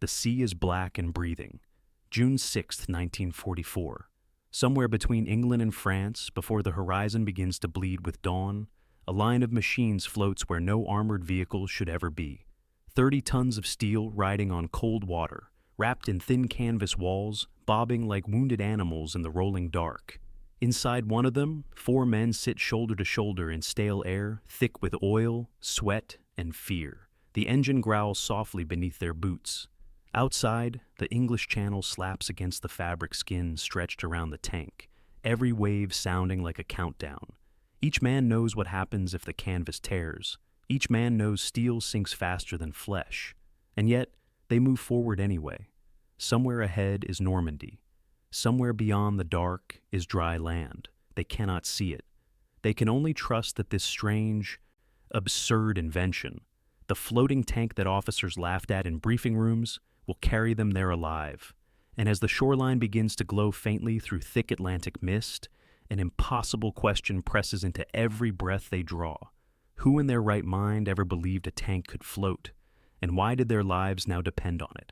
The sea is black and breathing. June 6, 1944. Somewhere between England and France, before the horizon begins to bleed with dawn, a line of machines floats where no armored vehicle should ever be. 30 tons of steel riding on cold water, wrapped in thin canvas walls, bobbing like wounded animals in the rolling dark. Inside one of them, 4 men sit shoulder to shoulder in stale air, thick with oil, sweat, and fear. The engine growls softly beneath their boots. Outside, the English Channel slaps against the fabric skin stretched around the tank, every wave sounding like a countdown. Each man knows what happens if the canvas tears. Each man knows steel sinks faster than flesh. And yet, they move forward anyway. Somewhere ahead is Normandy. Somewhere beyond the dark is dry land. They cannot see it. They can only trust that this strange, absurd invention, the floating tank that officers laughed at in briefing rooms, will carry them there alive. And as the shoreline begins to glow faintly through thick Atlantic mist, an impossible question presses into every breath they draw. Who in their right mind ever believed a tank could float? And why did their lives now depend on it?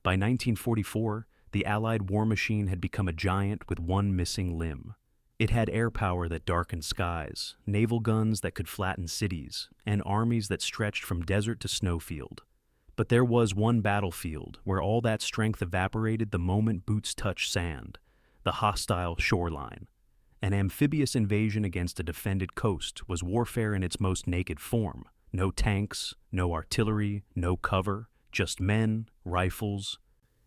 By 1944, the Allied war machine had become a giant with one missing limb. It had air power that darkened skies, naval guns that could flatten cities, and armies that stretched from desert to snowfield. But there was one battlefield where all that strength evaporated the moment boots touched sand, the hostile shoreline. An amphibious invasion against a defended coast was warfare in its most naked form. No tanks, no artillery, no cover, just men, rifles,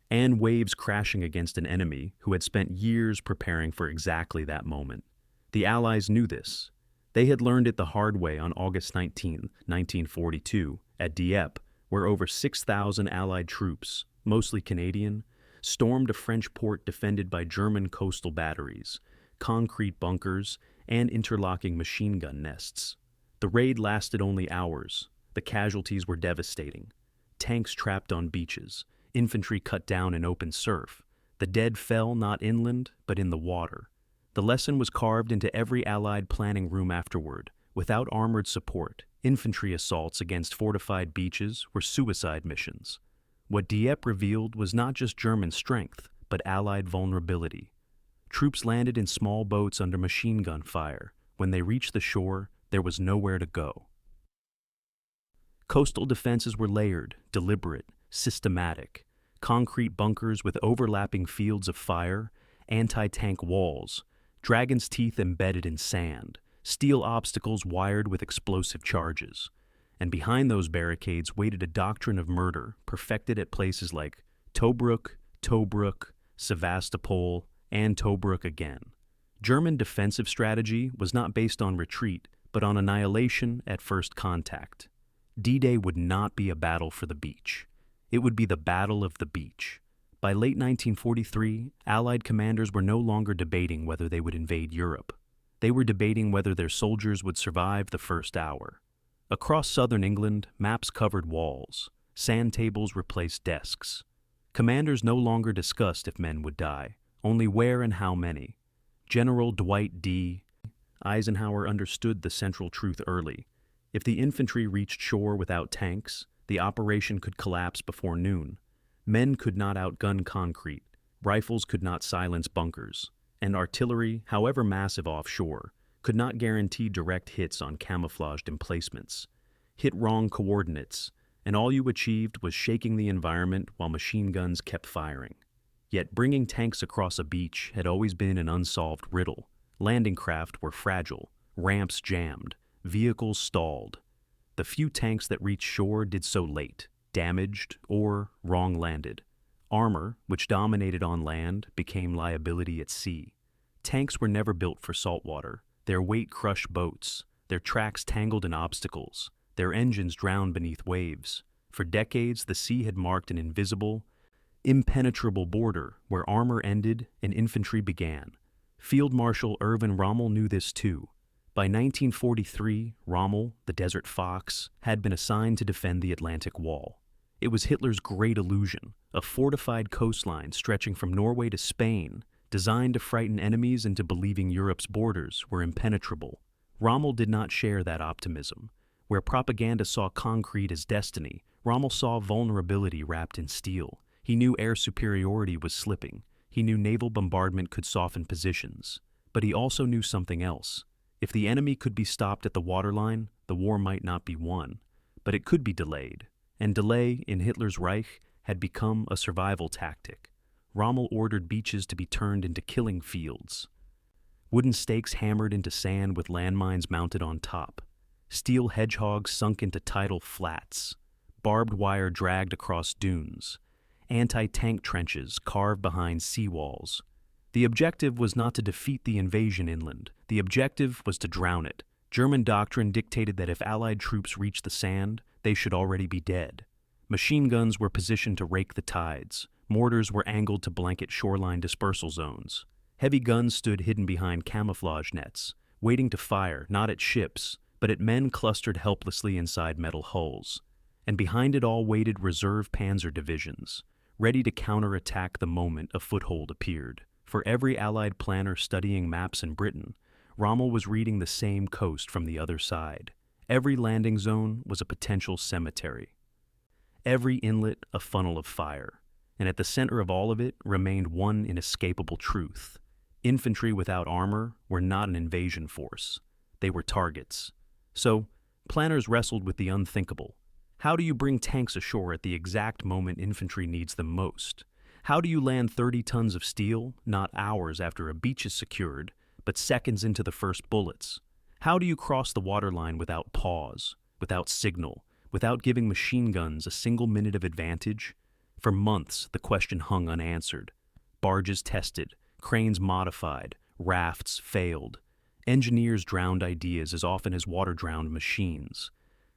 and waves crashing against an enemy who had spent years preparing for exactly that moment. The Allies knew this. They had learned it the hard way on August 19, 1942, at Dieppe, where over 6,000 Allied troops, mostly Canadian, stormed a French port defended by German coastal batteries, concrete bunkers, and interlocking machine gun nests. The raid lasted only hours. The casualties were devastating. Tanks trapped on beaches, infantry cut down in open surf. The dead fell not inland, but in the water. The lesson was carved into every Allied planning room afterward. Without armored support, infantry assaults against fortified beaches were suicide missions. What Dieppe revealed was not just German strength, but Allied vulnerability. Troops landed in small boats under machine gun fire. When they reached the shore, there was nowhere to go. Coastal defenses were layered, deliberate, systematic. Concrete bunkers with overlapping fields of fire, anti-tank walls, dragon's teeth embedded in sand, steel obstacles wired with explosive charges. And behind those barricades waited a doctrine of murder perfected at places like Tobruk, Sevastopol, and Tobruk again. German defensive strategy was not based on retreat, but on annihilation at first contact. D-Day would not be a battle for the beach. It would be the Battle of the Beach. By late 1943, Allied commanders were no longer debating whether they would invade Europe. They were debating whether their soldiers would survive the first hour. Across southern England, maps covered walls. Sand tables replaced desks. Commanders no longer discussed if men would die, only where and how many. General Dwight D. Eisenhower understood the central truth early. If the infantry reached shore without tanks, the operation could collapse before noon. Men could not outgun concrete, rifles could not silence bunkers, and artillery, however massive offshore, could not guarantee direct hits on camouflaged emplacements. Hit wrong coordinates, and all you achieved was shaking the environment while machine guns kept firing. Yet bringing tanks across a beach had always been an unsolved riddle. Landing craft were fragile, ramps jammed, vehicles stalled. The few tanks that reached shore did so late, damaged, or wrong-landed. Armor, which dominated on land, became liability at sea. Tanks were never built for saltwater. Their weight crushed boats. Their tracks tangled in obstacles. Their engines drowned beneath waves. For decades, the sea had marked an invisible, impenetrable border where armor ended and infantry began. Field Marshal Erwin Rommel knew this too. By 1943, Rommel, the Desert Fox, had been assigned to defend the Atlantic Wall. It was Hitler's great illusion, a fortified coastline stretching from Norway to Spain, designed to frighten enemies into believing Europe's borders were impenetrable. Rommel did not share that optimism. Where propaganda saw concrete as destiny, Rommel saw vulnerability wrapped in steel. He knew air superiority was slipping. He knew naval bombardment could soften positions. But he also knew something else. If the enemy could be stopped at the waterline, the war might not be won. But it could be delayed. And delay, in Hitler's Reich, had become a survival tactic. Rommel ordered beaches to be turned into killing fields. Wooden stakes hammered into sand with landmines mounted on top. Steel hedgehogs sunk into tidal flats. Barbed wire dragged across dunes. Anti-tank trenches carved behind seawalls. The objective was not to defeat the invasion inland. The objective was to drown it. German doctrine dictated that if Allied troops reached the sand, they should already be dead. Machine guns were positioned to rake the tides. Mortars were angled to blanket shoreline dispersal zones. Heavy guns stood hidden behind camouflage nets, waiting to fire not at ships, but at men clustered helplessly inside metal hulls. And behind it all waited reserve panzer divisions, ready to counterattack the moment a foothold appeared. For every Allied planner studying maps in Britain, Rommel was reading the same coast from the other side. Every landing zone was a potential cemetery. Every inlet a funnel of fire. And at the center of all of it remained one inescapable truth. Infantry without armor were not an invasion force. They were targets. So, planners wrestled with the unthinkable. How do you bring tanks ashore at the exact moment infantry needs them most? How do you land 30 tons of steel, not hours after a beach is secured, but seconds into the first bullets? How do you cross the waterline without pause, without signal, without giving machine guns a single minute of advantage? For months, the question hung unanswered. Barges tested, cranes modified, rafts failed. Engineers drowned ideas as often as water drowned machines.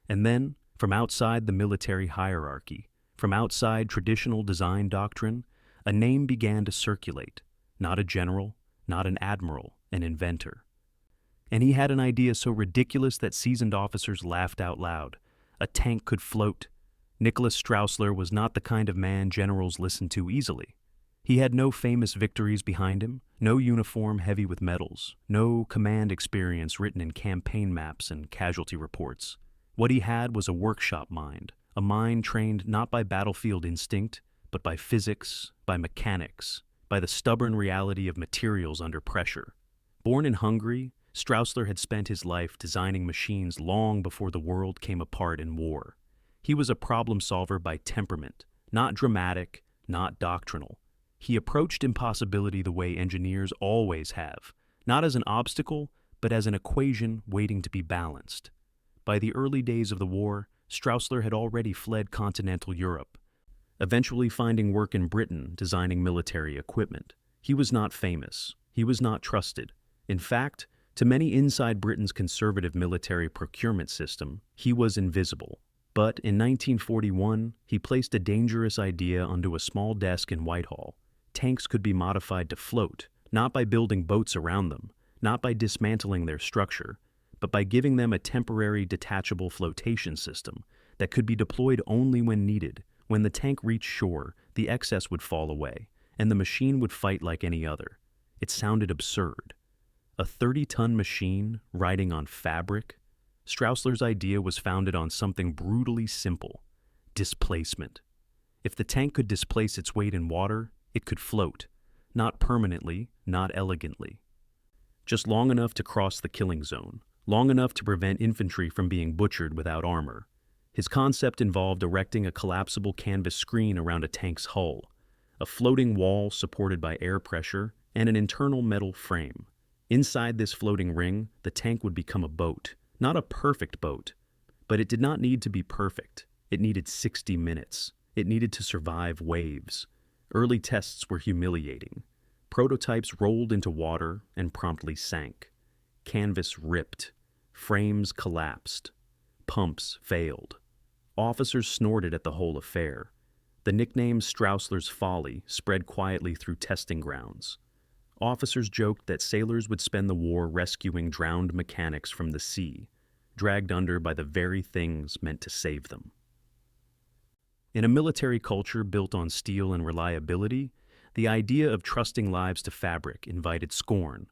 And then, from outside the military hierarchy, from outside traditional design doctrine, a name began to circulate. Not a general, not an admiral, an inventor. And he had an idea so ridiculous that seasoned officers laughed out loud. A tank could float. Nicholas Straussler was not the kind of man generals listened to easily. He had no famous victories behind him, no uniform heavy with medals, no command experience written in campaign maps and casualty reports. What he had was a workshop mind, a mind trained not by battlefield instinct, but by physics, by mechanics, by the stubborn reality of materials under pressure. Born in Hungary, Straussler had spent his life designing machines long before the world came apart in war. He was a problem solver by temperament, not dramatic, not doctrinal. He approached impossibility the way engineers always have, not as an obstacle, but as an equation waiting to be balanced. By the early days of the war, Straussler had already fled continental Europe, eventually finding work in Britain designing military equipment. He was not famous. He was not trusted. In fact, to many inside Britain's conservative military procurement system, he was invisible. But in 1941, he placed a dangerous idea onto a small desk in Whitehall. Tanks could be modified to float, not by building boats around them, not by dismantling their structure, but by giving them a temporary detachable flotation system that could be deployed only when needed. When the tank reached shore, the excess would fall away, and the machine would fight like any other. It sounded absurd. A 30-ton machine riding on fabric? Straussler's idea was founded on something brutally simple: displacement. If the tank could displace its weight in water, it could float. Not permanently, not elegantly. Just long enough to cross the killing zone, long enough to prevent infantry from being butchered without armor. His concept involved erecting a collapsible canvas screen around a tank's hull, a floating wall supported by air pressure, and an internal metal frame. Inside this floating ring, the tank would become a boat. Not a perfect boat, but it did not need to be perfect. It needed 60 minutes. It needed to survive waves. Early tests were humiliating. Prototypes rolled into water and promptly sank. Canvas ripped. Frames collapsed. Pumps failed. Officers snorted at the whole affair. The nickname Straussler's Folly spread quietly through testing grounds. Officers joked that sailors would spend the war rescuing drowned mechanics from the sea, dragged under by the very things meant to save them. In a military culture built on steel and reliability, the idea of trusting lives to fabric invited scorn.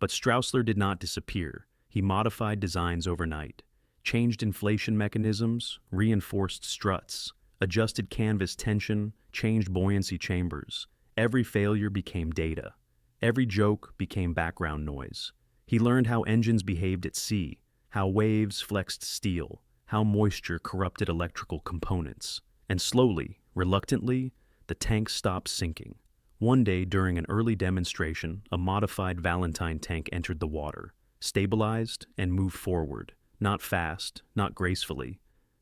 But Straussler did not disappear. He modified designs overnight, changed inflation mechanisms, reinforced struts, adjusted canvas tension, changed buoyancy chambers. Every failure became data. Every joke became background noise. He learned how engines behaved at sea, how waves flexed steel, how moisture corrupted electrical components. And slowly, reluctantly, the tank stopped sinking. One day, during an early demonstration, a modified Valentine tank entered the water, stabilized, and moved forward. Not fast, not gracefully,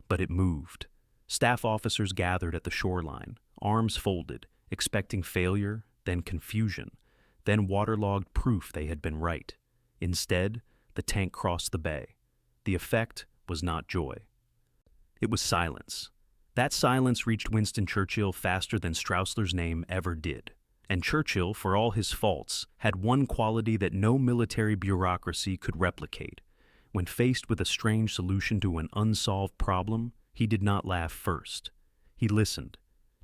but it moved. Staff officers gathered at the shoreline, arms folded, expecting failure, then confusion, then waterlogged proof they had been right. Instead, the tank crossed the bay. The effect was not joy. It was silence. That silence reached Winston Churchill faster than Straussler's name ever did. And Churchill, for all his faults, had one quality that no military bureaucracy could replicate. When faced with a strange solution to an unsolved problem, he did not laugh first. He listened.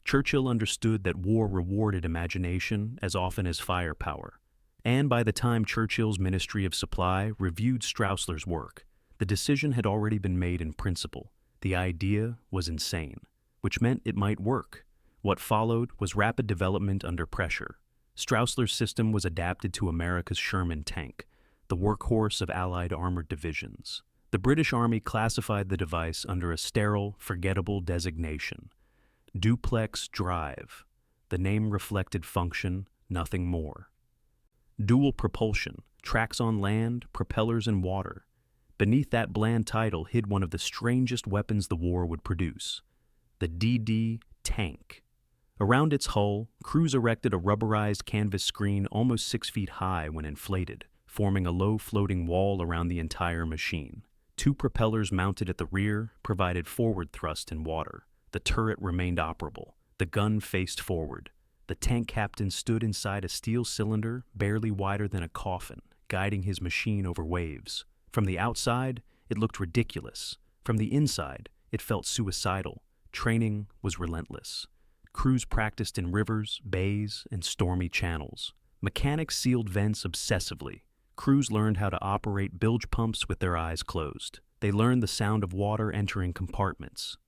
Churchill understood that war rewarded imagination as often as firepower. And by the time Churchill's Ministry of Supply reviewed Straussler's work, the decision had already been made in principle. The idea was insane, which meant it might work. What followed was rapid development under pressure. Straussler's system was adapted to America's Sherman tank, the workhorse of Allied armored divisions. The British Army classified the device under a sterile, forgettable designation: Duplex Drive. The name reflected function, nothing more. Dual propulsion, tracks on land, propellers in water. Beneath that bland title hid one of the strangest weapons the war would produce: the dday tank. Around its hull, crews erected a rubberized canvas screen almost 6 feet high when inflated, forming a low floating wall around the entire machine. 2 propellers mounted at the rear provided forward thrust in water. The turret remained operable. The gun faced forward. The tank captain stood inside a steel cylinder barely wider than a coffin, guiding his machine over waves. From the outside, it looked ridiculous. From the inside, it felt suicidal. Training was relentless. Crews practiced in rivers, bays, and stormy channels. Mechanics sealed vents obsessively. Crews learned how to operate bilge pumps with their eyes closed. They learned the sound of water entering compartments.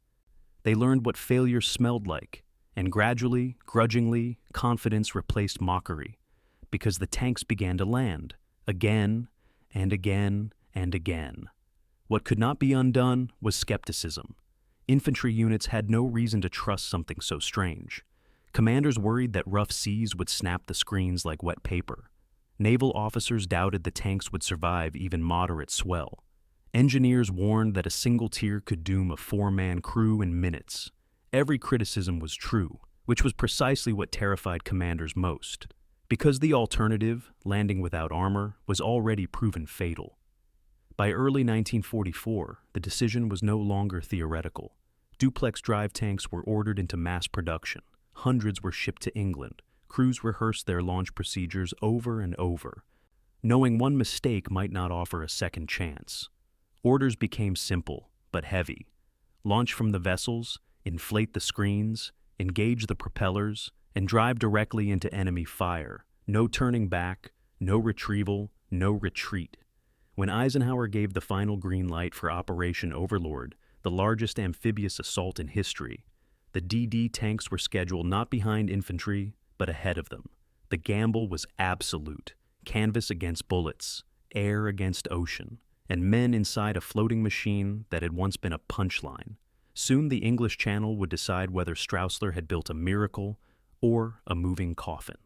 They learned what failure smelled like, and gradually, grudgingly, confidence replaced mockery, because the tanks began to land, again and again and again. What could not be undone was skepticism. Infantry units had no reason to trust something so strange. Commanders worried that rough seas would snap the screens like wet paper. Naval officers doubted the tanks would survive even moderate swell. Engineers warned that a single tier could doom a 4-man crew in minutes. Every criticism was true, which was precisely what terrified commanders most, because the alternative, landing without armor, was already proven fatal. By early 1944, the decision was no longer theoretical. Duplex drive tanks were ordered into mass production. Hundreds were shipped to England. Crews rehearsed their launch procedures over and over, knowing one mistake might not offer a second chance. Orders became simple, but heavy. Launch from the vessels, inflate the screens, engage the propellers, and drive directly into enemy fire. No turning back, no retrieval, no retreat. When Eisenhower gave the final green light for Operation Overlord, the largest amphibious assault in history, the dday tanks were scheduled not behind infantry, but ahead of them. The gamble was absolute: canvas against bullets, air against ocean, and men inside a floating machine that had once been a punchline. Soon the English Channel would decide whether Straussler had built a miracle or a moving coffin.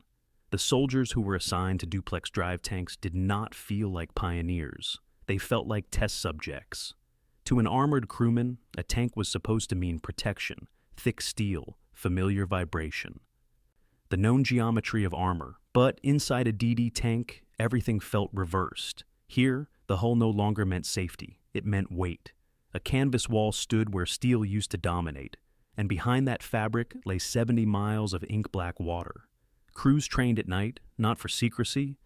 The soldiers who were assigned to duplex drive tanks did not feel like pioneers. They felt like test subjects. To an armored crewman, a tank was supposed to mean protection, thick steel, familiar vibration, the known geometry of armor. But inside a dday tank, everything felt reversed. Here, the hull no longer meant safety. It meant weight. A canvas wall stood where steel used to dominate, and behind that fabric lay 70 miles of ink-black water. Crews trained at night, not for secrecy,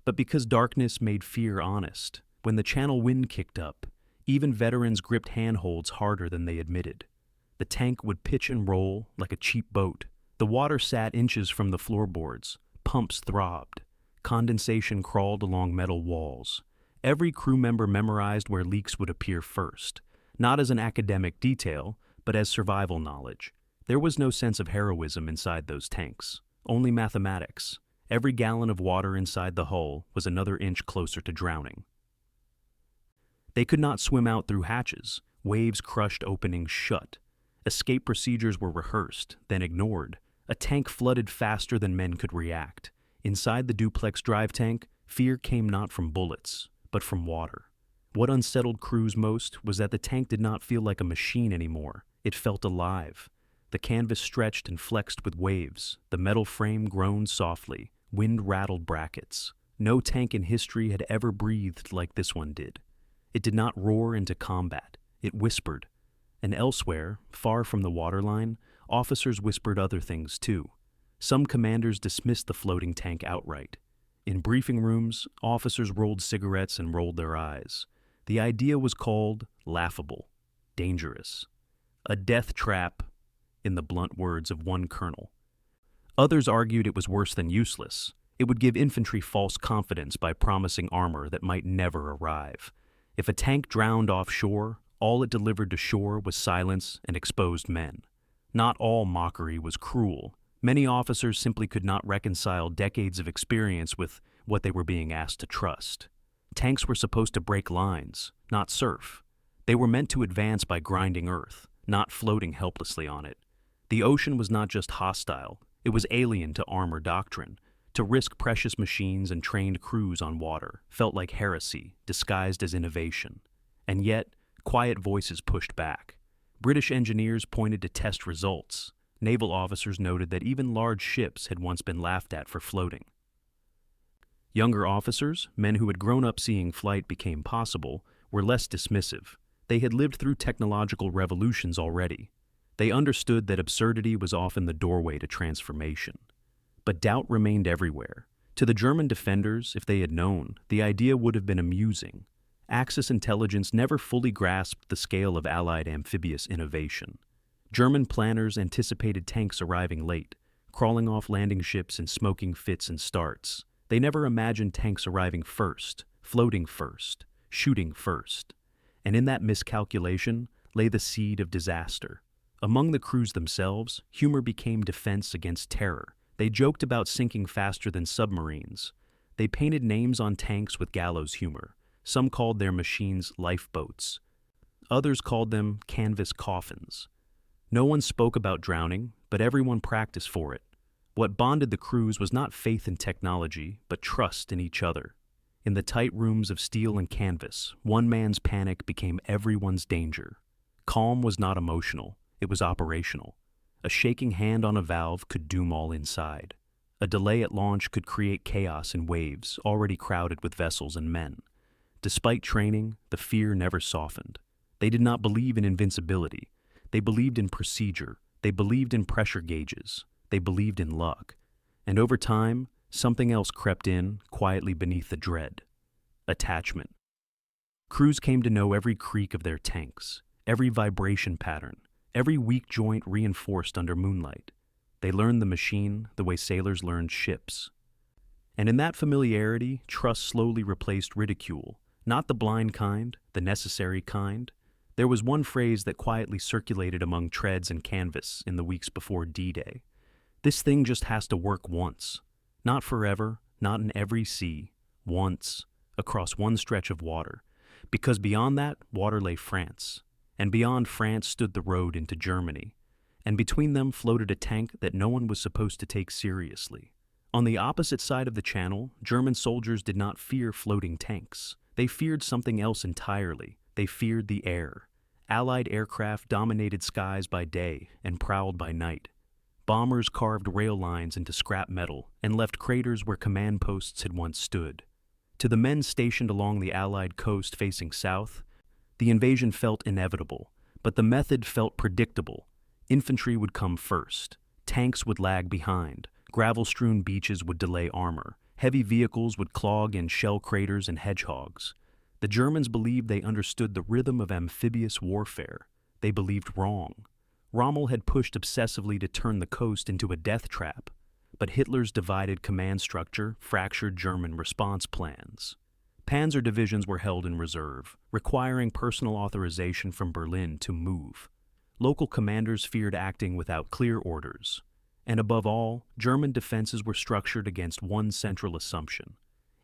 but because darkness made fear honest. When the channel wind kicked up, even veterans gripped handholds harder than they admitted. The tank would pitch and roll like a cheap boat. The water sat inches from the floorboards. Pumps throbbed. Condensation crawled along metal walls. Every crew member memorized where leaks would appear first, not as an academic detail, but as survival knowledge. There was no sense of heroism inside those tanks, only mathematics. Every gallon of water inside the hull was another inch closer to drowning. They could not swim out through hatches. Waves crushed openings shut. Escape procedures were rehearsed, then ignored. A tank flooded faster than men could react. Inside the Duplex Drive tank, fear came not from bullets, but from water. What unsettled crews most was that the tank did not feel like a machine anymore. It felt alive. The canvas stretched and flexed with waves. The metal frame groaned softly. Wind rattled brackets. No tank in history had ever breathed like this one did. It did not roar into combat. It whispered. And elsewhere, far from the waterline, officers whispered other things too. Some commanders dismissed the floating tank outright. In briefing rooms, officers rolled cigarettes and rolled their eyes. The idea was called laughable, dangerous. A death trap, in the blunt words of one colonel. Others argued it was worse than useless. It would give infantry false confidence by promising armor that might never arrive. If a tank drowned offshore, all it delivered to shore was silence and exposed men. Not all mockery was cruel. Many officers simply could not reconcile decades of experience with what they were being asked to trust. Tanks were supposed to break lines, not surf. They were meant to advance by grinding earth, not floating helplessly on it. The ocean was not just hostile, it was alien to armor doctrine. To risk precious machines and trained crews on water felt like heresy, disguised as innovation. And yet, quiet voices pushed back. British engineers pointed to test results. Naval officers noted that even large ships had once been laughed at for floating. Younger officers, men who had grown up seeing flight became possible, were less dismissive. They had lived through technological revolutions already. They understood that absurdity was often the doorway to transformation. But doubt remained everywhere. To the German defenders, if they had known, the idea would have been amusing. Axis intelligence never fully grasped the scale of Allied amphibious innovation. German planners anticipated tanks arriving late, crawling off landing ships in smoking fits and starts. They never imagined tanks arriving first, floating first, shooting first. And in that miscalculation lay the seed of disaster. Among the crews themselves, humor became defense against terror. They joked about sinking faster than submarines. They painted names on tanks with gallows humor. Some called their machines lifeboats. Others called them canvas coffins. No one spoke about drowning, but everyone practiced for it. What bonded the crews was not faith in technology, but trust in each other. In the tight rooms of steel and canvas, one man's panic became everyone's danger. Calm was not emotional, it was operational. A shaking hand on a valve could doom all inside. A delay at launch could create chaos in waves already crowded with vessels and men. Despite training, the fear never softened. They did not believe in invincibility. They believed in procedure. They believed in pressure gauges. They believed in luck. And over time, something else crept in, quietly beneath the dread. Attachment. Crews came to know every creak of their tanks, every vibration pattern, every weak joint reinforced under moonlight. They learned the machine the way sailors learned ships. And in that familiarity, trust slowly replaced ridicule, not the blind kind, the necessary kind. There was one phrase that quietly circulated among treads and canvas in the weeks before D-Day. This thing just has to work once. Not forever, not in every sea, once, across one stretch of water. Because beyond that, water lay France. And beyond France stood the road into Germany. And between them floated a tank that no one was supposed to take seriously. On the opposite side of the channel, German soldiers did not fear floating tanks. They feared something else entirely. They feared the air. Allied aircraft dominated skies by day and prowled by night. Bombers carved rail lines into scrap metal and left craters where command posts had once stood. To the men stationed along the Allied coast facing south, the invasion felt inevitable, but the method felt predictable. Infantry would come first. Tanks would lag behind. Gravel-strewn beaches would delay armor. Heavy vehicles would clog in shell craters and hedgehogs. The Germans believed they understood the rhythm of amphibious warfare. They believed wrong. Rommel had pushed obsessively to turn the coast into a death trap, but Hitler's divided command structure fractured German response plans. Panzer divisions were held in reserve, requiring personal authorization from Berlin to move. Local commanders feared acting without clear orders. And above all, German defenses were structured against one central assumption.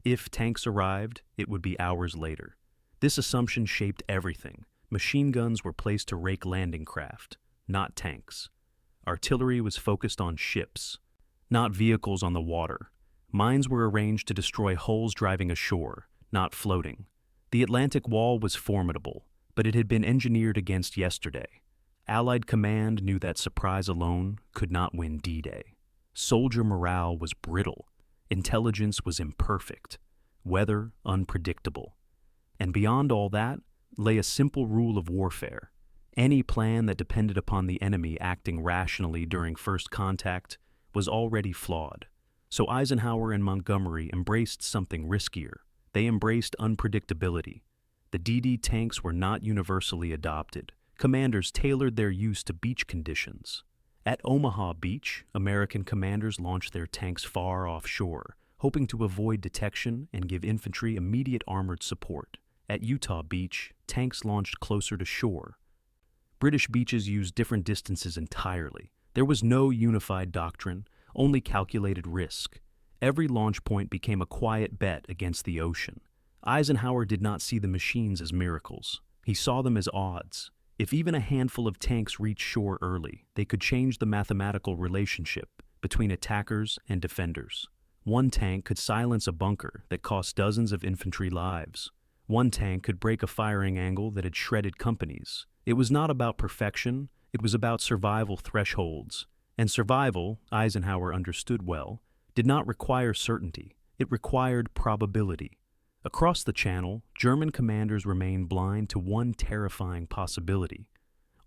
If tanks arrived, it would be hours later. This assumption shaped everything. Machine guns were placed to rake landing craft, not tanks. Artillery was focused on ships, not vehicles on the water. Mines were arranged to destroy hulls driving ashore, not floating. The Atlantic Wall was formidable, but it had been engineered against yesterday. Allied command knew that surprise alone could not win D-Day. Soldier morale was brittle. Intelligence was imperfect. Weather unpredictable. And beyond all that lay a simple rule of warfare. Any plan that depended upon the enemy acting rationally during first contact was already flawed. So Eisenhower and Montgomery embraced something riskier. They embraced unpredictability. The DD tanks were not universally adopted. Commanders tailored their use to beach conditions. At Omaha Beach, American commanders launched their tanks far offshore, hoping to avoid detection and give infantry immediate armored support. At Utah Beach, tanks launched closer to shore. British beaches used different distances entirely. There was no unified doctrine, only calculated risk. Every launch point became a quiet bet against the ocean. Eisenhower did not see the machines as miracles. He saw them as odds. If even a handful of tanks reached shore early, they could change the mathematical relationship between attackers and defenders. One tank could silence a bunker that cost dozens of infantry lives. One tank could break a firing angle that had shredded companies. It was not about perfection, it was about survival thresholds. And survival, Eisenhower understood well, did not require certainty. It required probability. Across the channel, German commanders remained blind to one terrifying possibility: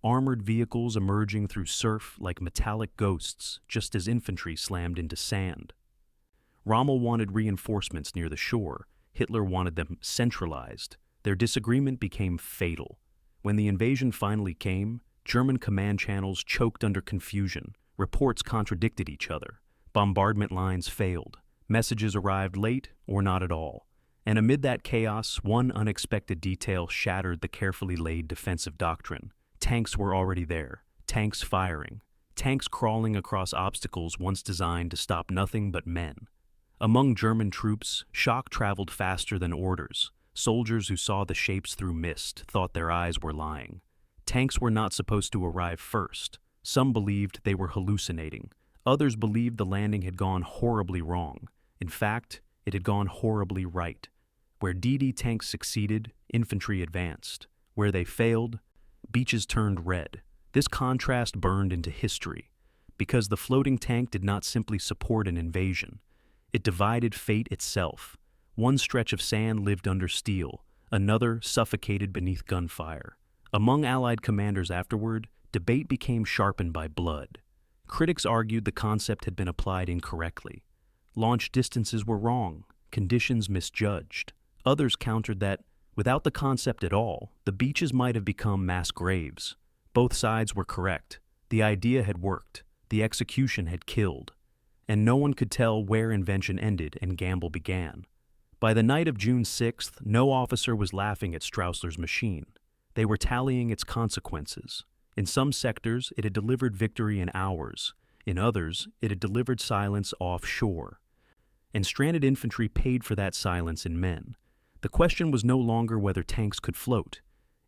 armored vehicles emerging through surf like metallic ghosts just as infantry slammed into sand. Rommel wanted reinforcements near the shore. Hitler wanted them centralized. Their disagreement became fatal. When the invasion finally came, German command channels choked under confusion. Reports contradicted each other. Bombardment lines failed. Messages arrived late or not at all. And amid that chaos, one unexpected detail shattered the carefully laid defensive doctrine. Tanks were already there. Tanks firing. Tanks crawling across obstacles once designed to stop nothing but men. Among German troops, shock traveled faster than orders. Soldiers who saw the shapes through mist thought their eyes were lying. Tanks were not supposed to arrive first. Some believed they were hallucinating. Others believed the landing had gone horribly wrong. In fact, it had gone horribly right. Where DD tanks succeeded, infantry advanced. Where they failed, beaches turned red. This contrast burned into history, because the floating tank did not simply support an invasion. It divided fate itself. One stretch of sand lived under steel, another suffocated beneath gunfire. Among Allied commanders afterward, debate became sharpened by blood. Critics argued the concept had been applied incorrectly. Launch distances were wrong, conditions misjudged. Others countered that, without the concept at all, the beaches might have become mass graves. Both sides were correct. The idea had worked. The execution had killed. And no one could tell where invention ended and gamble began. By the night of June 6th, no officer was laughing at Straussler's machine. They were tallying its consequences. In some sectors, it had delivered victory in hours. In others, it had delivered silence offshore. And stranded infantry paid for that silence in men. The question was no longer whether tanks could float.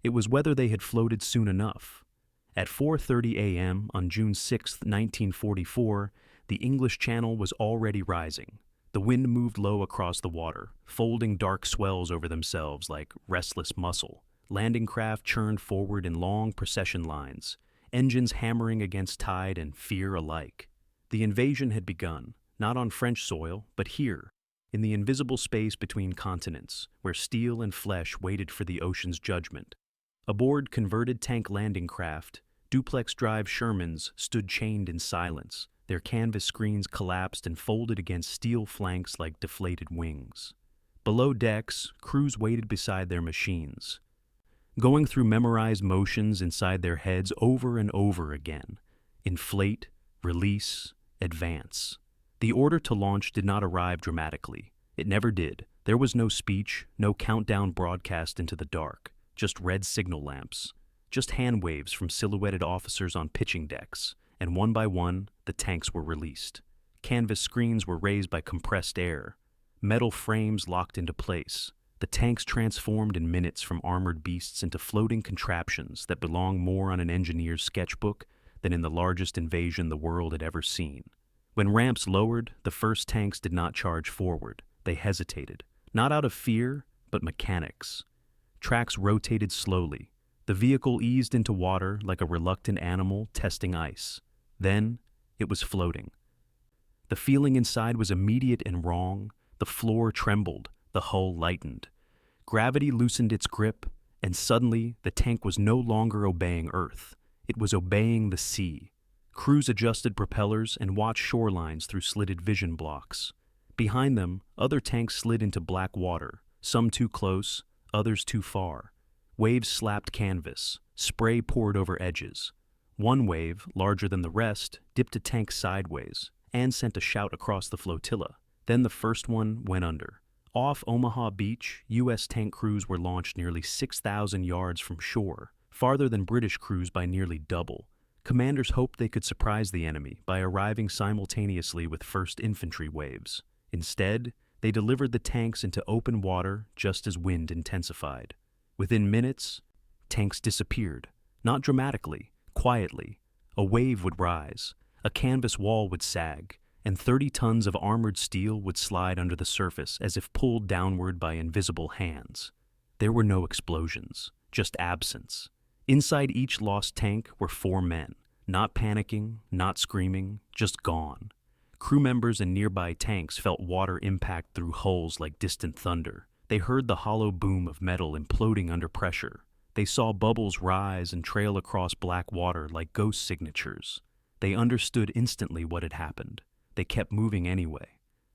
It was whether they had floated soon enough. At 4:30 a.m. on June 6, 1944, the English Channel was already rising. The wind moved low across the water, folding dark swells over themselves like restless muscle. Landing craft churned forward in long procession lines, engines hammering against tide and fear alike. The invasion had begun, not on French soil, but here, in the invisible space between continents, where steel and flesh waited for the ocean's judgment. Aboard converted tank landing craft, Duplex Drive Shermans stood chained in silence. Their canvas screens collapsed and folded against steel flanks like deflated wings. Below decks, crews waited beside their machines, going through memorized motions inside their heads over and over again. Inflate, release, advance. The order to launch did not arrive dramatically. It never did. There was no speech, no countdown broadcast into the dark, just red signal lamps. just hand waves from silhouetted officers on pitching decks, and one by one, the tanks were released. Canvas screens were raised by compressed air, metal frames locked into place. The tanks transformed in minutes from armored beasts into floating contraptions that belong more on an engineer's sketchbook than in the largest invasion the world had ever seen. When ramps lowered, the first tanks did not charge forward. They hesitated, not out of fear, but mechanics. Tracks rotated slowly. The vehicle eased into water like a reluctant animal testing ice. Then, it was floating. The feeling inside was immediate and wrong. The floor trembled, the hull lightened. Gravity loosened its grip, and suddenly the tank was no longer obeying Earth. It was obeying the sea. Crews adjusted propellers and watched shorelines through slitted vision blocks. Behind them, other tanks slid into black water, some too close, others too far. Waves slapped canvas. Spray poured over edges. One wave, larger than the rest, dipped a tank sideways and sent a shout across the flotilla. Then the first one went under. Off Omaha Beach, U.S. tank crews were launched nearly 6,000 yards from shore, farther than British crews by nearly double. Commanders hoped they could surprise the enemy by arriving simultaneously with first infantry waves. Instead, they delivered the tanks into open water just as wind intensified. Within minutes, tanks disappeared. Not dramatically, quietly. A wave would rise, a canvas wall would sag, and 30 tons of armored steel would slide under the surface as if pulled downward by invisible hands. There were no explosions, just absence. Inside each lost tank were 4 men, not panicking, not screaming, just gone. Crew members in nearby tanks felt water impact through hulls like distant thunder. They heard the hollow boom of metal imploding under pressure. They saw bubbles rise and trail across black water like ghost signatures. They understood instantly what had happened. They kept moving anyway.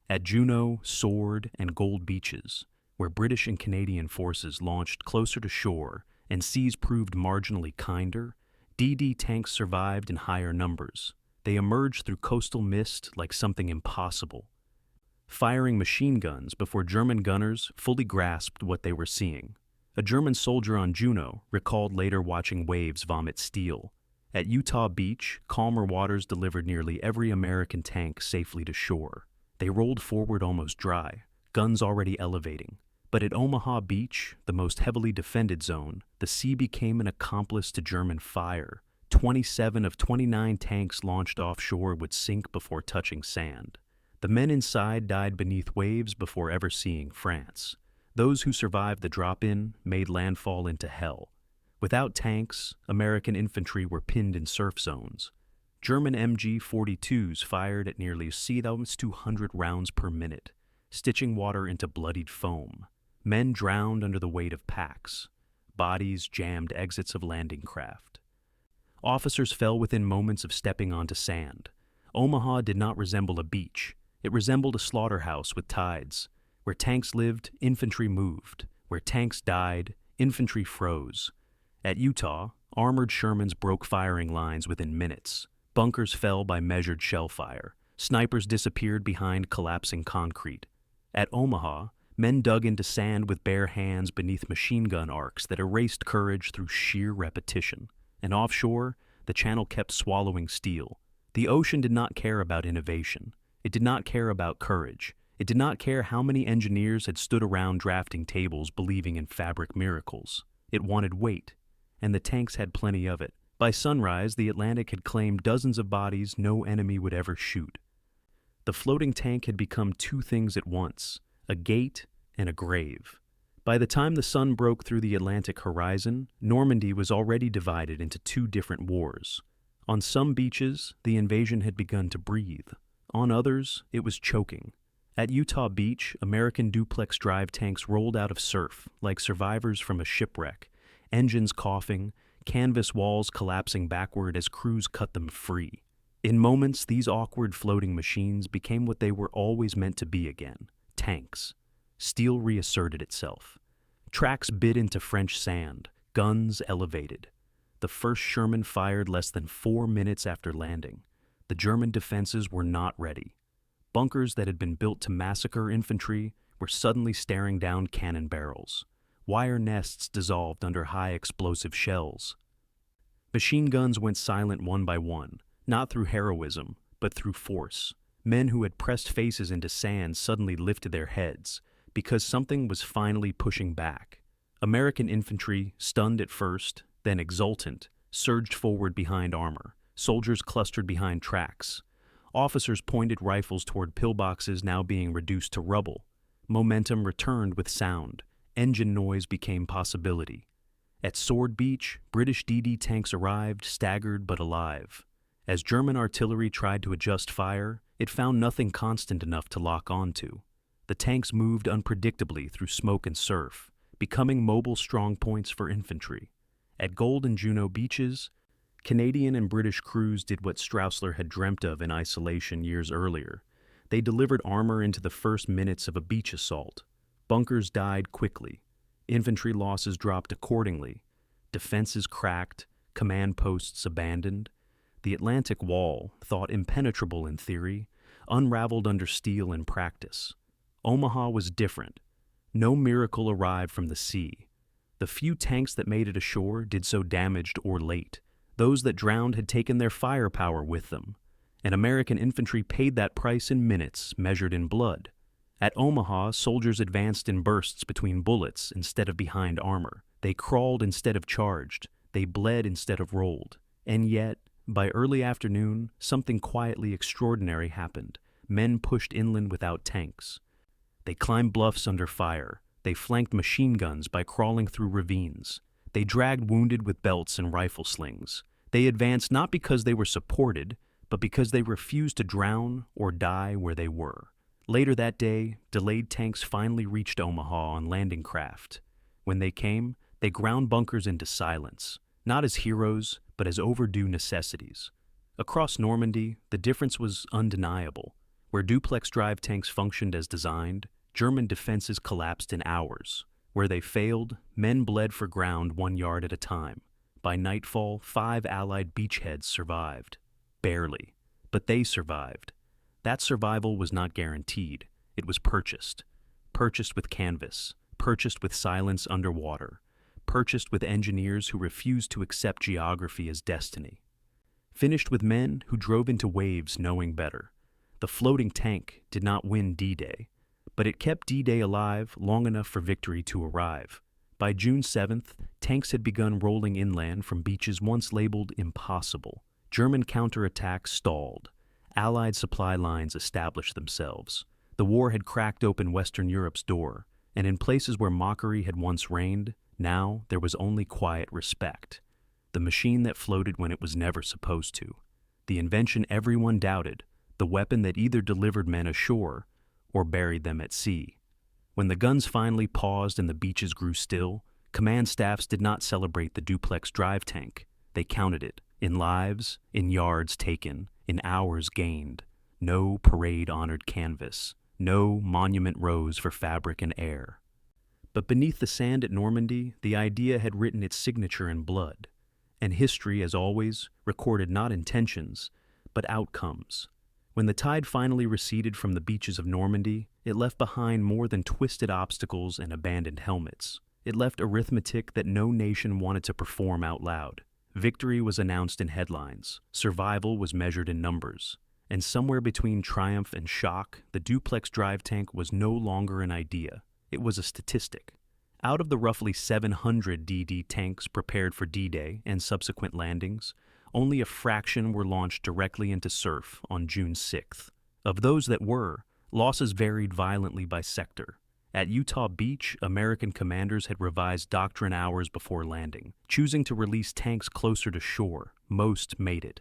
At Juneau, Sword, and Gold Beaches, where British and Canadian forces launched closer to shore and seas proved marginally kinder, dday tanks survived in higher numbers. They emerged through coastal mist like something impossible, firing machine guns before German gunners fully grasped what they were seeing. A German soldier on Juneau recalled later watching waves vomit steel. At Utah Beach, calmer waters delivered nearly every American tank safely to shore. They rolled forward almost dry, guns already elevating. But at Omaha Beach, the most heavily defended zone, the sea became an accomplice to German fire. 27 of 29 tanks launched offshore would sink before touching sand. The men inside died beneath waves before ever seeing France. Those who survived the drop-in made landfall into hell. Without tanks, American infantry were pinned in surf zones. German MG-42s fired at nearly 200 rounds per minute, stitching water into bloodied foam. Men drowned under the weight of packs. Bodies jammed exits of landing craft. Officers fell within moments of stepping onto sand. Omaha did not resemble a beach. It resembled a slaughterhouse with tides. Where tanks lived, infantry moved. Where tanks died, infantry froze. At Utah, armored Shermans broke firing lines within minutes. Bunkers fell by measured shell fire. Snipers disappeared behind collapsing concrete. At Omaha, men dug into sand with bare hands beneath machine gun arcs that erased courage through sheer repetition. And offshore, the channel kept swallowing steel. The ocean did not care about innovation. It did not care about courage. It did not care how many engineers had stood around drafting tables believing in fabric miracles. It wanted weight, and the tanks had plenty of it. By sunrise, the Atlantic had claimed dozens of bodies no enemy would ever shoot. The floating tank had become 2 things at once, a gate and a grave. By the time the sun broke through the Atlantic horizon, Normandy was already divided into 2 different wars. On some beaches, the invasion had begun to breathe. On others, it was choking. At Utah Beach, American Duplex Drive tanks rolled out of surf like survivors from a shipwreck, engines coughing, canvas walls collapsing backward as crews cut them free. In moments, these awkward floating machines became what they were always meant to be again, tanks. Steel reasserted itself. Tracks bit into French sand, guns elevated. The first Sherman fired less than 4 minutes after landing. The German defenses were not ready. Bunkers that had been built to massacre infantry were suddenly staring down cannon barrels. Wire nests dissolved under high explosive shells. Machine guns went silent one by one, not through heroism, but through force. Men who had pressed faces into sand suddenly lifted their heads, because something was finally pushing back. American infantry, stunned at first, then exultant, surged forward behind armor. Soldiers clustered behind tracks. Officers pointed rifles toward pillboxes now being reduced to rubble. Momentum returned with sound. Engine noise became possibility. At Sword Beach, British dday tanks arrived, staggered but alive. As German artillery tried to adjust fire, it found nothing constant enough to lock onto. The tanks moved unpredictably through smoke and surf, becoming mobile strongpoints for infantry. At Gold and Juno beaches, Canadian and British crews did what Straussler had dreamt of in isolation years earlier. They delivered armor into the first minutes of a beach assault. Bunkers died quickly. Infantry losses dropped accordingly. Defenses cracked, command posts abandoned. The Atlantic Wall, thought impenetrable in theory, unraveled under steel in practice. Omaha was different. No miracle arrived from the sea. The few tanks that made it ashore did so damaged or late. Those that drowned had taken their firepower with them, and American infantry paid that price in minutes, measured in blood. At Omaha, soldiers advanced in bursts between bullets instead of behind armor. They crawled instead of charged. They bled instead of rolled. And yet, by early afternoon, something quietly extraordinary happened. Men pushed inland without tanks. They climbed bluffs under fire. They flanked machine guns by crawling through ravines. They dragged wounded with belts and rifle slings. They advanced not because they were supported, but because they refused to drown or die where they were. Later that day, delayed tanks finally reached Omaha on landing craft. When they came, they ground bunkers into silence, not as heroes, but as overdue necessities. Across Normandy, the difference was undeniable. Where Duplex Drive tanks functioned as designed, German defenses collapsed in hours. Where they failed, men bled for ground 1 yard at a time. By nightfall, 5 Allied beachheads survived. Barely. But they survived. That survival was not guaranteed. It was purchased. Purchased with canvas. Purchased with silence underwater. Purchased with engineers who refused to accept geography as destiny. Finished with men who drove into waves knowing better. The floating tank did not win D-Day, but it kept D-Day alive long enough for victory to arrive. By June 7th, tanks had begun rolling inland from beaches once labeled impossible. German counterattacks stalled. Allied supply lines established themselves. The war had cracked open Western Europe's door, and in places where mockery had once reigned, now there was only quiet respect. The machine that floated when it was never supposed to. The invention everyone doubted, the weapon that either delivered men ashore or buried them at sea. When the guns finally paused and the beaches grew still, command staffs did not celebrate the Duplex Drive tank. They counted it, in lives, in yards taken, in hours gained. No parade-honored canvas, no monument rose for fabric and air. But beneath the sand at Normandy, the idea had written its signature in blood. And history, as always, recorded not intentions, but outcomes. When the tide finally receded from the beaches of Normandy, it left behind more than twisted obstacles and abandoned helmets. It left arithmetic that no nation wanted to perform out loud. Victory was announced in headlines. Survival was measured in numbers. And somewhere between triumph and shock, the Duplex Drive tank was no longer an idea. It was a statistic. Out of the roughly 700 DD tanks prepared for D-Day and subsequent landings, only a fraction were launched directly into surf on June 6th. Of those that were, losses varied violently by sector. At Utah Beach, American commanders had revised doctrine hours before landing, choosing to release tanks closer to shore. Most made it.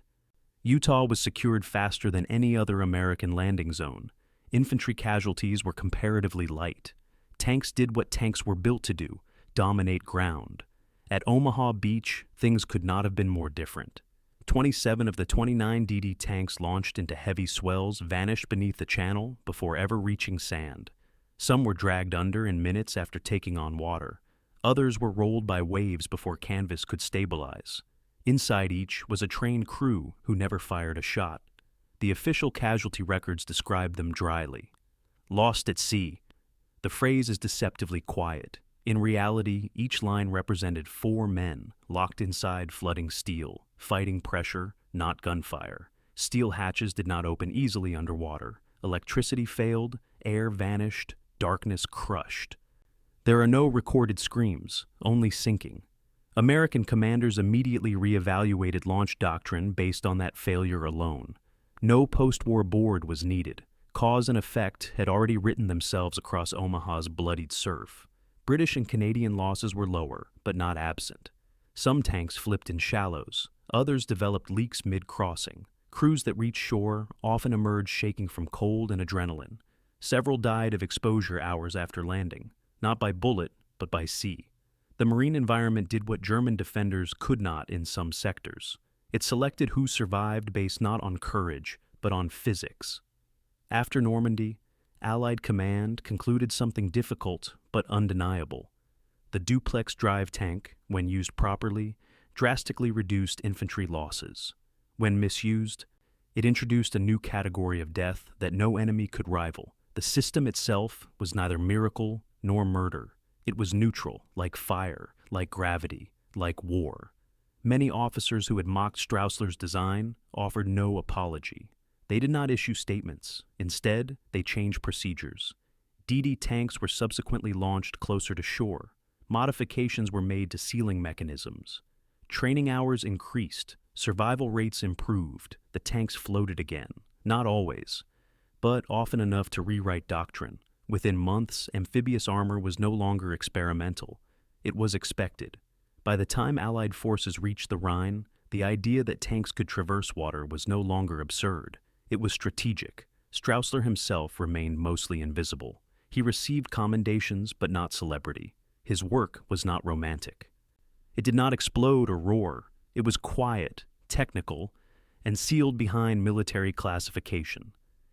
Utah was secured faster than any other American landing zone. Infantry casualties were comparatively light. Tanks did what tanks were built to do, dominate ground. At Omaha Beach, things could not have been more different. 27 of the 29 DD tanks launched into heavy swells vanished beneath the channel before ever reaching sand. Some were dragged under in minutes after taking on water. Others were rolled by waves before canvas could stabilize. Inside each was a trained crew who never fired a shot. The official casualty records described them dryly. Lost at sea. The phrase is deceptively quiet. In reality, each line represented 4 men locked inside flooding steel. fighting pressure, not gunfire. Steel hatches did not open easily underwater. Electricity failed, air vanished, darkness crushed. There are no recorded screams, only sinking. American commanders immediately reevaluated launch doctrine based on that failure alone. No post-war board was needed. Cause and effect had already written themselves across Omaha's bloodied surf. British and Canadian losses were lower, but not absent. Some tanks flipped in shallows. Others developed leaks mid-crossing. Crews that reached shore often emerged shaking from cold and adrenaline. Several died of exposure hours after landing, not by bullet, but by sea. The marine environment did what German defenders could not in some sectors. It selected who survived based not on courage, but on physics. After Normandy, Allied command concluded something difficult but undeniable. The Duplex Drive tank, when used properly, drastically reduced infantry losses. When misused, it introduced a new category of death that no enemy could rival. The system itself was neither miracle nor murder. It was neutral, like fire, like gravity, like war. Many officers who had mocked Straussler's design offered no apology. They did not issue statements. Instead, they changed procedures. dday tanks were subsequently launched closer to shore. Modifications were made to sealing mechanisms. Training hours increased. Survival rates improved. The tanks floated again. Not always, but often enough to rewrite doctrine. Within months, amphibious armor was no longer experimental. It was expected. By the time Allied forces reached the Rhine, the idea that tanks could traverse water was no longer absurd. It was strategic. Straussler himself remained mostly invisible. He received commendations, but not celebrity. His work was not romantic. It did not explode or roar. It was quiet, technical, and sealed behind military classification.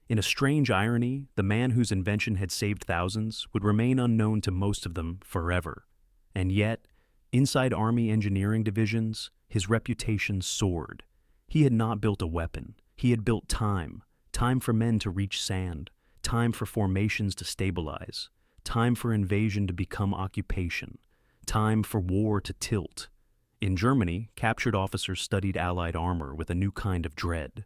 In a strange irony, the man whose invention had saved thousands would remain unknown to most of them forever. And yet, inside Army engineering divisions, his reputation soared. He had not built a weapon. He had built time. Time for men to reach sand. Time for formations to stabilize. Time for invasion to become occupation. Time for war to tilt. In Germany, captured officers studied Allied armor with a new kind of dread.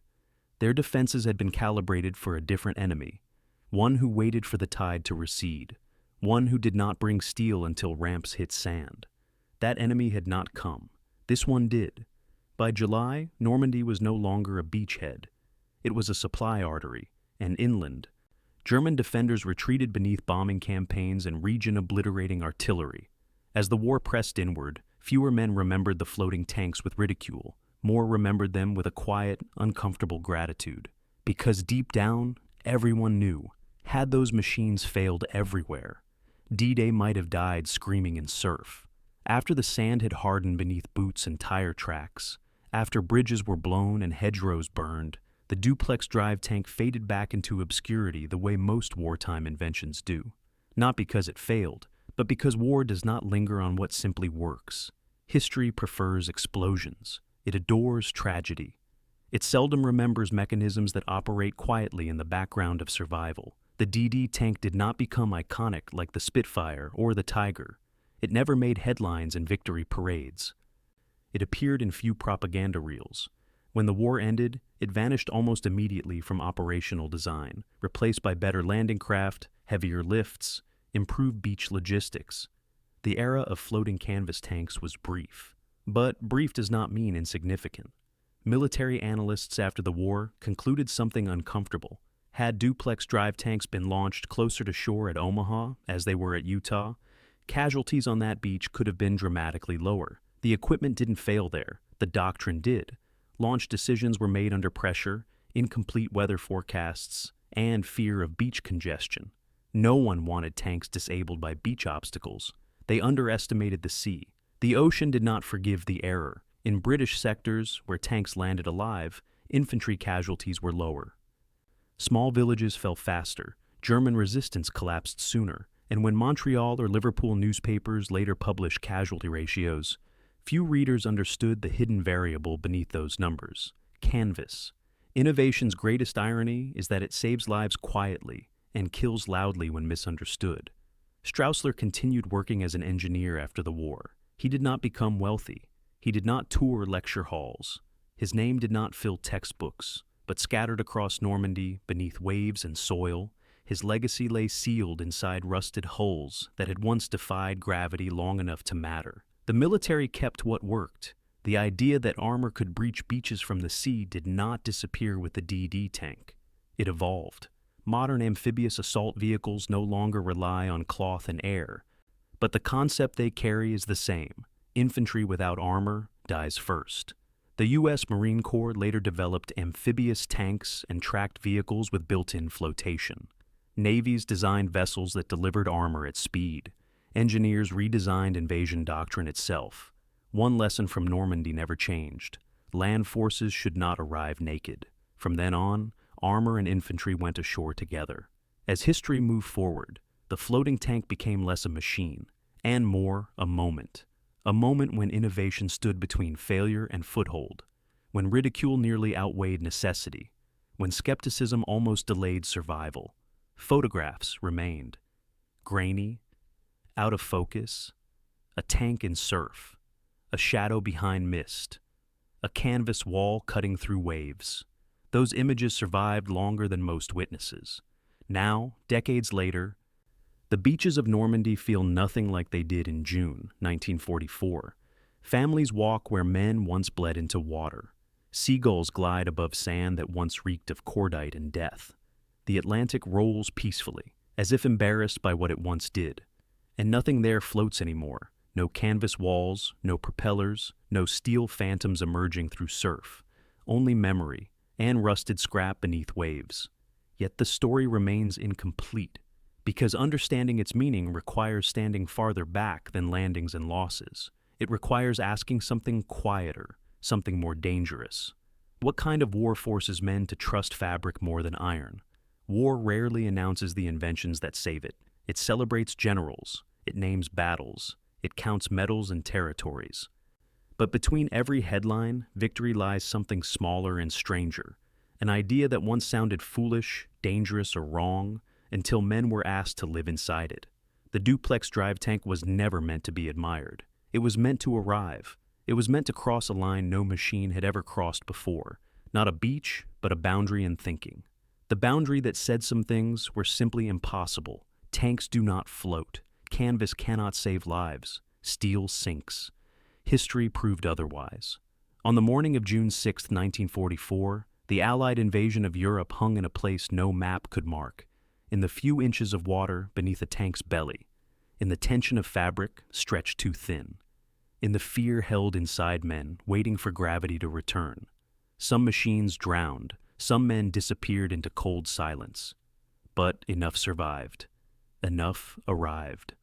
Their defenses had been calibrated for a different enemy, one who waited for the tide to recede, one who did not bring steel until ramps hit sand. That enemy had not come. This one did. By July, Normandy was no longer a beachhead. It was a supply artery, and inland. German defenders retreated beneath bombing campaigns and region-obliterating artillery. As the war pressed inward, fewer men remembered the floating tanks with ridicule. More remembered them with a quiet, uncomfortable gratitude. Because deep down, everyone knew, had those machines failed everywhere, D-Day might have died screaming in surf. After the sand had hardened beneath boots and tire tracks, after bridges were blown and hedgerows burned, the Duplex Drive tank faded back into obscurity the way most wartime inventions do. Not because it failed, but because war does not linger on what simply works. History prefers explosions. It adores tragedy. It seldom remembers mechanisms that operate quietly in the background of survival. The dday tank did not become iconic like the Spitfire or the Tiger. It never made headlines in victory parades. It appeared in few propaganda reels. When the war ended, it vanished almost immediately from operational design, replaced by better landing craft, heavier lifts, improved beach logistics. The era of floating canvas tanks was brief. But brief does not mean insignificant. Military analysts after the war concluded something uncomfortable. Had Duplex Drive tanks been launched closer to shore at Omaha, as they were at Utah, casualties on that beach could have been dramatically lower. The equipment didn't fail there. The doctrine did. Launch decisions were made under pressure, incomplete weather forecasts, and fear of beach congestion. No one wanted tanks disabled by beach obstacles. They underestimated the sea. The ocean did not forgive the error. In British sectors, where tanks landed alive, infantry casualties were lower. Small villages fell faster, German resistance collapsed sooner, and when Montreal or Liverpool newspapers later published casualty ratios, few readers understood the hidden variable beneath those numbers: canvas. Innovation's greatest irony is that it saves lives quietly and kills loudly when misunderstood. Straussler continued working as an engineer after the war. He did not become wealthy. He did not tour lecture halls. His name did not fill textbooks, but scattered across Normandy beneath waves and soil, his legacy lay sealed inside rusted hulls that had once defied gravity long enough to matter. The military kept what worked. The idea that armor could breach beaches from the sea did not disappear with the dday tank. It evolved. Modern amphibious assault vehicles no longer rely on cloth and air, but the concept they carry is the same. Infantry without armor dies first. The U.S. Marine Corps later developed amphibious tanks and tracked vehicles with built-in flotation. Navies designed vessels that delivered armor at speed. Engineers redesigned invasion doctrine itself. One lesson from Normandy never changed. Land forces should not arrive naked. From then on, armor and infantry went ashore together. As history moved forward, the floating tank became less a machine, and more a moment. A moment when innovation stood between failure and foothold, when ridicule nearly outweighed necessity, when skepticism almost delayed survival. Photographs remained. Grainy, out of focus, a tank in surf, a shadow behind mist, a canvas wall cutting through waves. Those images survived longer than most witnesses. Now, decades later, the beaches of Normandy feel nothing like they did in June 1944. Families walk where men once bled into water. Seagulls glide above sand that once reeked of cordite and death. The Atlantic rolls peacefully, as if embarrassed by what it once did. And nothing there floats anymore. No canvas walls, no propellers, no steel phantoms emerging through surf. Only memory and rusted scrap beneath waves. Yet the story remains incomplete, because understanding its meaning requires standing farther back than landings and losses. It requires asking something quieter, something more dangerous. What kind of war forces men to trust fabric more than iron? War rarely announces the inventions that save it. It celebrates generals. It names battles. It counts medals and territories. But between every headline, victory lies something smaller and stranger. An idea that once sounded foolish, dangerous, or wrong, until men were asked to live inside it. The Duplex Drive tank was never meant to be admired. It was meant to arrive. It was meant to cross a line no machine had ever crossed before. Not a beach, but a boundary in thinking. The boundary that said some things were simply impossible. Tanks do not float. Canvas cannot save lives. Steel sinks. History proved otherwise. On the morning of June 6, 1944, the Allied invasion of Europe hung in a place no map could mark. In the few inches of water beneath a tank's belly, in the tension of fabric stretched too thin, in the fear held inside men waiting for gravity to return. Some machines drowned, some men disappeared into cold silence. But enough survived. Enough arrived.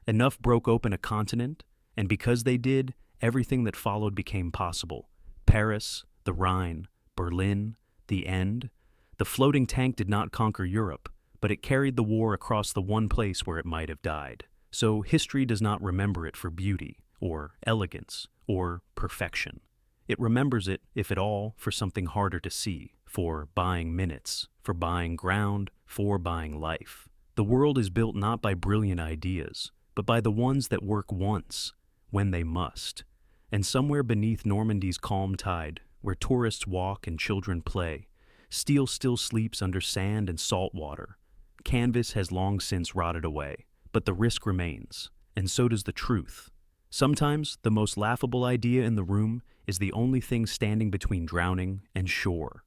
Enough broke open a continent, and because they did, everything that followed became possible. Paris, the Rhine, Berlin, the end. The floating tank did not conquer Europe, but it carried the war across the one place where it might have died. So history does not remember it for beauty, or elegance, or perfection. It remembers it, if at all, for something harder to see, for buying minutes, for buying ground, for buying life. The world is built not by brilliant ideas, but by the ones that work once, when they must. And somewhere beneath Normandy's calm tide, where tourists walk and children play, steel still sleeps under sand and salt water. Canvas has long since rotted away, but the risk remains, and so does the truth. Sometimes the most laughable idea in the room is the only thing standing between drowning and shore.